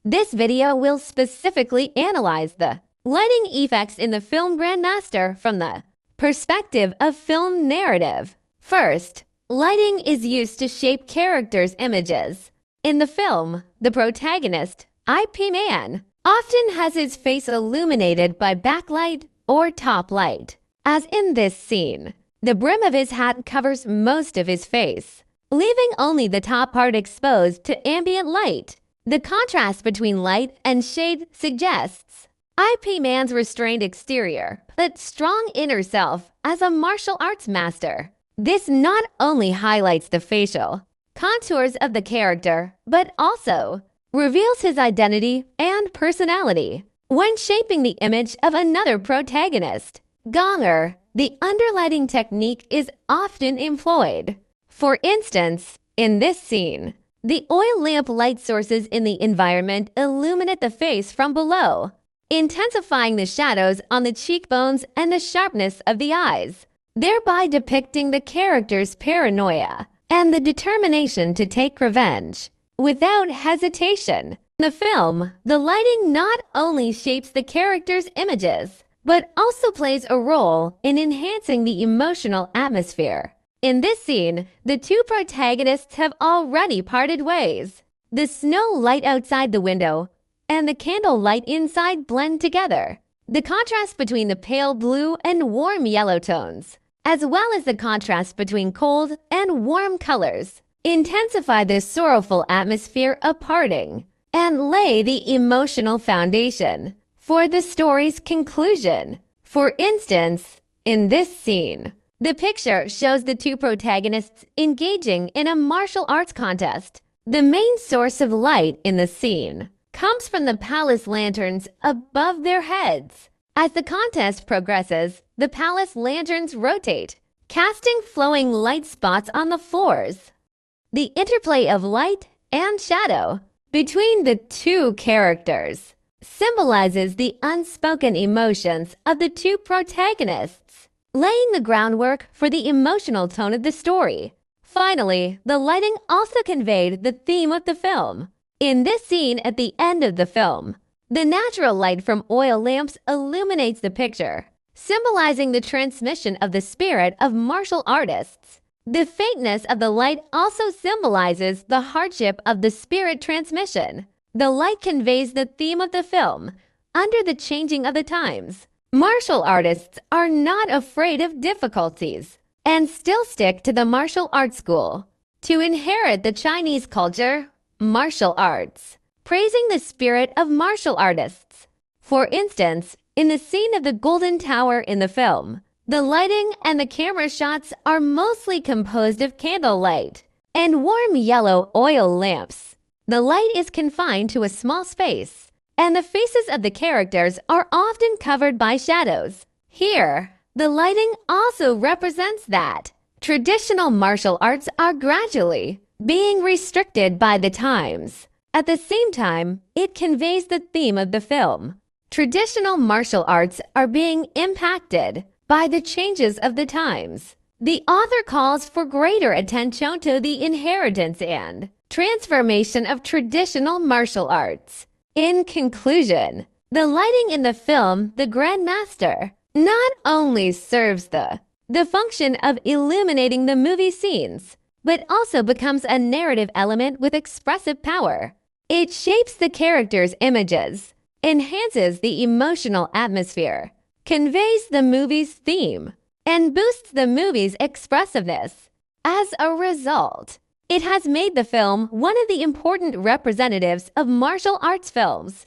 This video will specifically analyze the lighting effects in the film Grandmaster from the perspective of film narrative. First, lighting is used to shape characters' images. In the film, the protagonist, IP Man, often has his face illuminated by backlight or top light. As in this scene, the brim of his hat covers most of his face, leaving only the top part exposed to ambient light. The contrast between light and shade suggests IP Man's restrained exterior, but strong inner self as a martial arts master. This not only highlights the facial contours of the character, but also reveals his identity and personality. When shaping the image of another protagonist, Gonger, the underlighting technique is often employed. For instance, in this scene, the oil lamp light sources in the environment illuminate the face from below, intensifying the shadows on the cheekbones and the sharpness of the eyes, thereby depicting the character's paranoia and the determination to take revenge. Without hesitation, in the film, the lighting not only shapes the character's images, but also plays a role in enhancing the emotional atmosphere. In this scene, the two protagonists have already parted ways. The snow light outside the window and the candle light inside blend together. The contrast between the pale blue and warm yellow tones, as well as the contrast between cold and warm colors, intensify the sorrowful atmosphere of parting and lay the emotional foundation for the story's conclusion. For instance, in this scene, the picture shows the two protagonists engaging in a martial arts contest. The main source of light in the scene comes from the palace lanterns above their heads. As the contest progresses, the palace lanterns rotate, casting flowing light spots on the floors. The interplay of light and shadow between the two characters symbolizes the unspoken emotions of the two protagonists, laying the groundwork for the emotional tone of the story. Finally, the lighting also conveyed the theme of the film. In this scene at the end of the film, the natural light from oil lamps illuminates the picture, symbolizing the transmission of the spirit of martial artists. The faintness of the light also symbolizes the hardship of the spirit transmission. The light conveys the theme of the film. Under the changing of the times, martial artists are not afraid of difficulties and still stick to the martial arts school to inherit the Chinese culture, martial arts, praising the spirit of martial artists. For instance, in the scene of the Golden Tower in the film, the lighting and the camera shots are mostly composed of candlelight and warm yellow oil lamps. The light is confined to a small space, and the faces of the characters are often covered by shadows. Here, the lighting also represents that traditional martial arts are gradually being restricted by the times. At the same time, it conveys the theme of the film. Traditional martial arts are being impacted by the changes of the times. The author calls for greater attention to the inheritance and transformation of traditional martial arts. In conclusion, the lighting in the film The Grandmaster not only serves the function of illuminating the movie scenes, but also becomes a narrative element with expressive power. It shapes the characters' images, enhances the emotional atmosphere, conveys the movie's theme, and boosts the movie's expressiveness. As a result, it has made the film one of the important representatives of martial arts films.